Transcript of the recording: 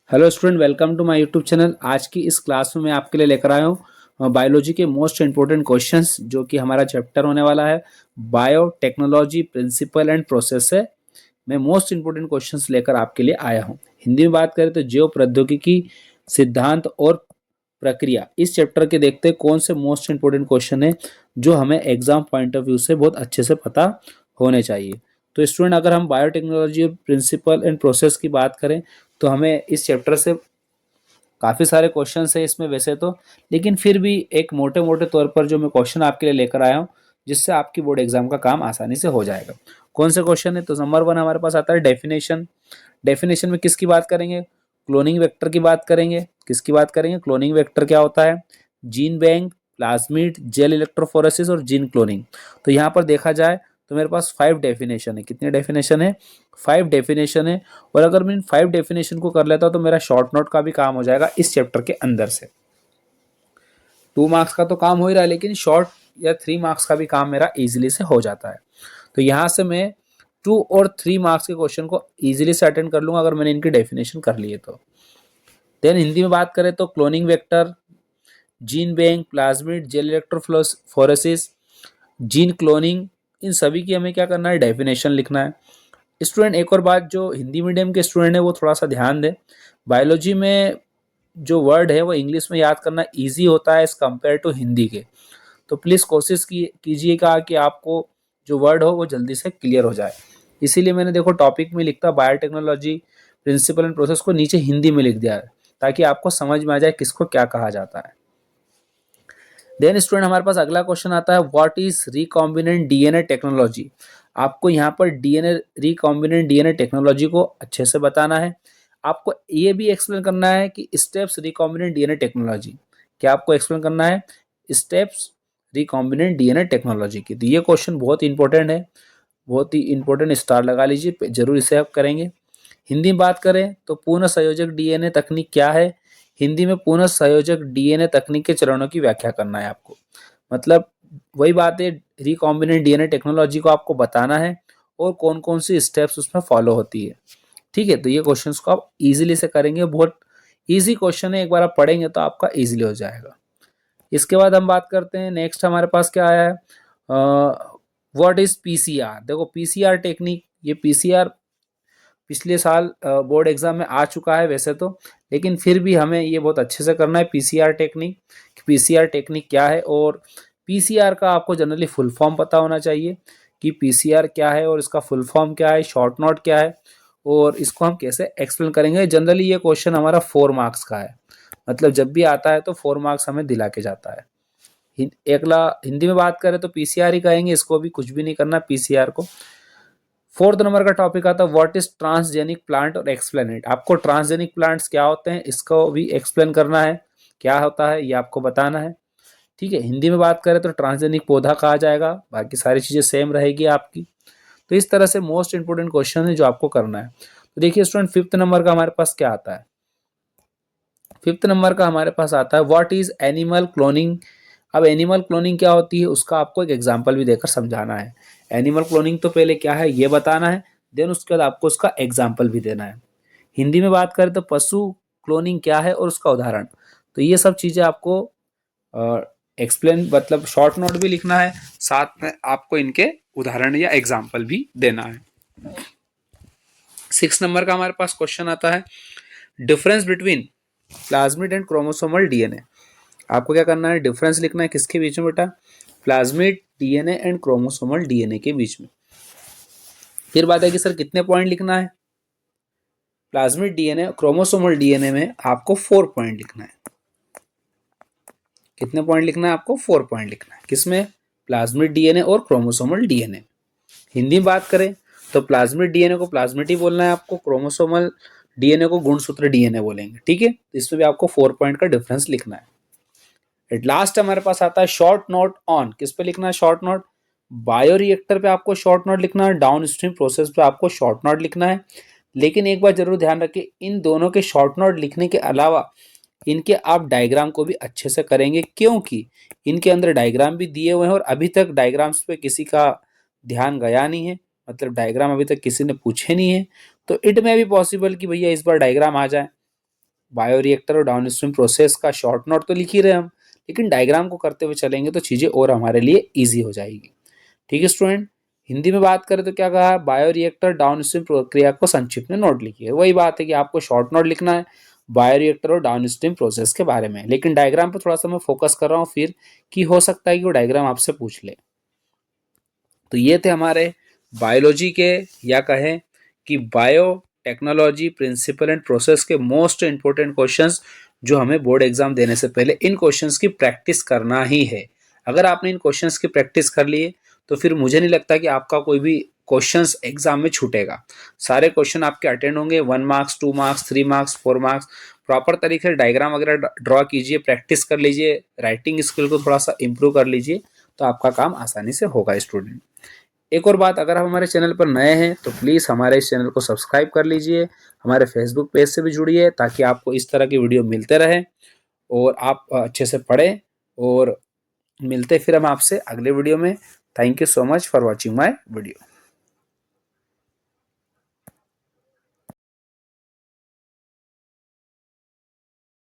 Hello student, welcome to my YouTube channel. आज की इस क्लास में मैं आपके लिए लेकर आया हूँ बायोलॉजी के मोस्ट इंपॉर्टेंट क्वेश्चंस, जो कि हमारा चैप्टर होने वाला है बायोटेक्नोलॉजी प्रिंसिपल एंड प्रोसेस है। मैं मोस्ट इंपॉर्टेंट क्वेश्चंस लेकर आपके लिए आया हूँ। हिंदी में बात करें तो जैव प्रौद्योगिकी, सिद्धांत और प्रक्रिया, इस चैप्टर के देखते हैं कौन से मोस्ट इंपॉर्टेंट क्वेश्चन है जो हमें एग्जाम पॉइंट ऑफ व्यू से बहुत अच्छे से पता होने चाहिए। तो स्टूडेंट, अगर हम बायोटेक्नोलॉजी प्रिंसिपल एंड प्रोसेस की बात करें तो हमें इस चैप्टर से काफ़ी सारे क्वेश्चन है इसमें वैसे तो, लेकिन फिर भी एक मोटे मोटे तौर पर जो मैं क्वेश्चन आपके लिए लेकर आया हूँ जिससे आपकी बोर्ड एग्जाम का काम आसानी से हो जाएगा। कौन से क्वेश्चन है? तो नंबर 1 हमारे पास आता है डेफिनेशन। डेफिनेशन में किसकी बात करेंगे? क्लोनिंग वेक्टर की बात करेंगे। किसकी बात करेंगे? क्लोनिंग वेक्टर क्या होता है, gene bank, plasmid, gel electrophoresis और जीन क्लोनिंग। तो यहाँ पर देखा जाए तो मेरे पास 5 डेफिनेशन है। कितने डेफिनेशन है? 5 डेफिनेशन है। और अगर मैं इन 5 डेफिनेशन को कर लेता हूँ तो मेरा शॉर्ट नोट का भी काम हो जाएगा इस चैप्टर के अंदर से। 2 मार्क्स का तो काम हो ही रहा है, लेकिन शॉर्ट या 3 मार्क्स का भी काम मेरा इजीली से हो जाता है। तो यहाँ से मैं 2 और 3 मार्क्स के क्वेश्चन को इजीली से अटेंड कर लूंगा अगर मैंने इनकी डेफिनेशन कर ली है तो। देन हिंदी में बात करें तो cloning vector, gene bank, plasmid, gel electrophoresis, gene cloning, इन सभी की हमें क्या करना है? डेफिनेशन लिखना है। स्टूडेंट, एक और बात, जो हिंदी मीडियम के स्टूडेंट है वो थोड़ा सा ध्यान दें। बायोलॉजी में जो वर्ड है वो इंग्लिश में याद करना ईजी होता है एज कम्पेयर टू हिंदी के। तो प्लीज़ कोशिश कीजिएगा कि आपको जो वर्ड हो वो जल्दी से क्लियर हो जाए। इसीलिए मैंने देखो टॉपिक में लिखता बायोटेक्नोलॉजी प्रिंसिपल एंड प्रोसेस को नीचे हिंदी में लिख दिया है, ताकि आपको समझ में आ जाए किसको क्या कहा जाता है। देन स्टूडेंट, हमारे पास अगला क्वेश्चन आता है, what is recombinant DNA technology. आपको यहाँ पर डीएनए रिकॉम्बिनेंट डीएनए टेक्नोलॉजी को अच्छे से बताना है। आपको ये भी एक्सप्लेन करना है कि स्टेप्स रिकॉम्बिनेंट डीएनए टेक्नोलॉजी, क्या आपको एक्सप्लेन करना है? स्टेप्स रिकॉम्बिनेंट डीएनए टेक्नोलॉजी की। तो ये क्वेश्चन बहुत इंपॉर्टेंट है, बहुत ही इंपॉर्टेंट, स्टार लगा लीजिए, जरूर इसे आप करेंगे। हिंदी में बात करें तो पुनः संयोजक डीएनए तकनीक क्या है? हिंदी में पुनः संयोजक डीएनए तकनीक के चरणों की व्याख्या करना है आपको। मतलब वही बात है, रिकॉम्बिनेंट डीएनए टेक्नोलॉजी को आपको बताना है और कौन कौन सी स्टेप्स उसमें फॉलो होती है। ठीक है, तो ये क्वेश्चंस को आप इजीली से करेंगे। बहुत इजी क्वेश्चन है, एक बार आप पढ़ेंगे तो आपका इजीली हो जाएगा। इसके बाद हम बात करते हैं, नेक्स्ट हमारे पास क्या आया है, व्हाट इज पीसीआर। देखो पीसीआर टेक्निक, ये पीसीआर पिछले साल बोर्ड एग्जाम में आ चुका है वैसे तो, लेकिन फिर भी हमें ये बहुत अच्छे से करना है पीसीआर टेक्निक। पीसीआर टेक्निक क्या है, और पीसीआर का आपको जनरली फुल फॉर्म पता होना चाहिए कि पीसीआर क्या है और इसका फुल फॉर्म क्या है, शॉर्ट नोट क्या है, और इसको हम कैसे एक्सप्लेन करेंगे। जनरली ये क्वेश्चन हमारा 4 मार्क्स का है, मतलब जब भी आता है तो 4 मार्क्स हमें दिला के जाता है। अगला हिंदी में बात करें तो पीसीआर ही कहेंगे, इसको भी कुछ भी नहीं करना पीसीआर को। 4th नंबर का टॉपिक आता है, व्हाट इज ट्रांसजेनिक प्लांट और एक्सप्लेन इट। आपको ट्रांसजेनिक प्लांट्स क्या होते हैं इसको भी एक्सप्लेन करना है, क्या होता है ये आपको बताना है। ठीक है, हिंदी में बात करें तो ट्रांसजेनिक पौधा कहा जाएगा, बाकी सारी चीजें सेम रहेगी आपकी। तो इस तरह से मोस्ट इंपोर्टेंट क्वेश्चन है जो आपको करना है। तो देखिए स्टूडेंट, 5th नंबर का हमारे पास क्या आता है? 5th नंबर का हमारे पास आता है, व्हाट इज एनिमल क्लोनिंग। अब एनिमल क्लोनिंग क्या होती है उसका आपको एक एग्जाम्पल भी देकर समझाना है। एनिमल क्लोनिंग तो पहले क्या है ये बताना है, देन उसके बाद आपको उसका एग्जाम्पल भी देना है। हिंदी में बात करें तो पशु क्लोनिंग क्या है और उसका उदाहरण। तो ये सब चीजें आपको एक्सप्लेन, मतलब शॉर्ट नोट भी लिखना है, साथ में आपको इनके उदाहरण या एग्जाम्पल भी देना है। 6 नंबर का हमारे पास क्वेश्चन आता है, difference between plasmid and chromosomal DNA. आपको क्या करना है? डिफरेंस लिखना है किसके बीच में बेटा? Plasmid DNA and chromosomal DNA के बीच में। फिर बात है कि सर कितने पॉइंट लिखना है? प्लाज्मिड डीएनए क्रोमोसोमल डीएनए में आपको 4 पॉइंट लिखना है। कितने पॉइंट लिखना है आपको? 4 पॉइंट लिखना है। किसमें? प्लाज्मिड डीएनए और क्रोमोसोमल डीएनए। हिंदी में बात करें तो प्लाज्मिड डीएनए को प्लाज्मिड ही बोलना है आपको, क्रोमोसोमल डीएनए को गुणसूत्र डीएनए बोलेंगे। ठीक है, तो इसमें भी आपको 4 पॉइंट का डिफरेंस लिखना है। एट लास्ट हमारे पास आता है शॉर्ट नोट ऑन। किस पे लिखना है शॉर्ट नोट? बायोरिएक्टर पे आपको शॉर्ट नोट लिखना है, डाउन स्ट्रीम प्रोसेस पे आपको शॉर्ट नोट लिखना है। लेकिन एक बार जरूर ध्यान रखिए, इन दोनों के शॉर्ट नोट लिखने के अलावा इनके आप डायग्राम को भी अच्छे से करेंगे, क्योंकि इनके अंदर डायग्राम भी दिए हुए हैं और अभी तक डायग्राम्स पे किसी का ध्यान गया नहीं है, मतलब डायग्राम अभी तक किसी ने पूछे नहीं है। तो इट में भी पॉसिबल कि भैया इस बार डायग्राम आ जाए, बायोरिएक्टर और डाउनस्ट्रीम प्रोसेस का शॉर्ट नोट तो लिख ही रहे हम, लेकिन डायग्राम को करते हुए चलेंगे तो चीज़ें और हमारे लिए ईजी हो जाएगी। ठीक है स्टूडेंट, हिंदी में बात करें तो क्या कहा, बायोरिएक्टर डाउनस्ट्रीम प्रक्रिया को संक्षिप्त में नोट लिखिए। वही बात है कि आपको शॉर्ट नोट लिखना है बायोरिएक्टर और डाउनस्ट्रीम प्रोसेस के बारे में, लेकिन डायग्राम पर थोड़ा सा मैं फोकस कर रहा हूँ फिर कि हो सकता है कि वो डायग्राम आपसे पूछ ले। तो ये थे हमारे बायोलॉजी के, या कहें कि bio technology principle and process के मोस्ट इंपोर्टेंट क्वेश्चंस, जो हमें बोर्ड एग्जाम देने से पहले इन क्वेश्चंस की प्रैक्टिस करना ही है। अगर आपने इन क्वेश्चंस की प्रैक्टिस कर लिए तो फिर मुझे नहीं लगता कि आपका कोई भी क्वेश्चंस एग्जाम में छूटेगा। सारे क्वेश्चन आपके अटेंड होंगे, 1 marks 2 marks 3 marks 4 marks. Proper तरीके से डायग्राम वगैरह ड्रॉ कीजिए, प्रैक्टिस कर लीजिए, राइटिंग स्किल को थोड़ा सा इंप्रूव कर लीजिए, तो आपका काम आसानी से होगा स्टूडेंट। एक और बात, अगर आप हमारे चैनल पर नए हैं तो प्लीज़ हमारे इस चैनल को सब्सक्राइब कर लीजिए, हमारे फेसबुक पेज से भी जुड़िए ताकि आपको इस तरह की वीडियो मिलते रहे और आप अच्छे से पढ़ें। और मिलते फिर हम आपसे अगले वीडियो में। Thank you so much for watching my video.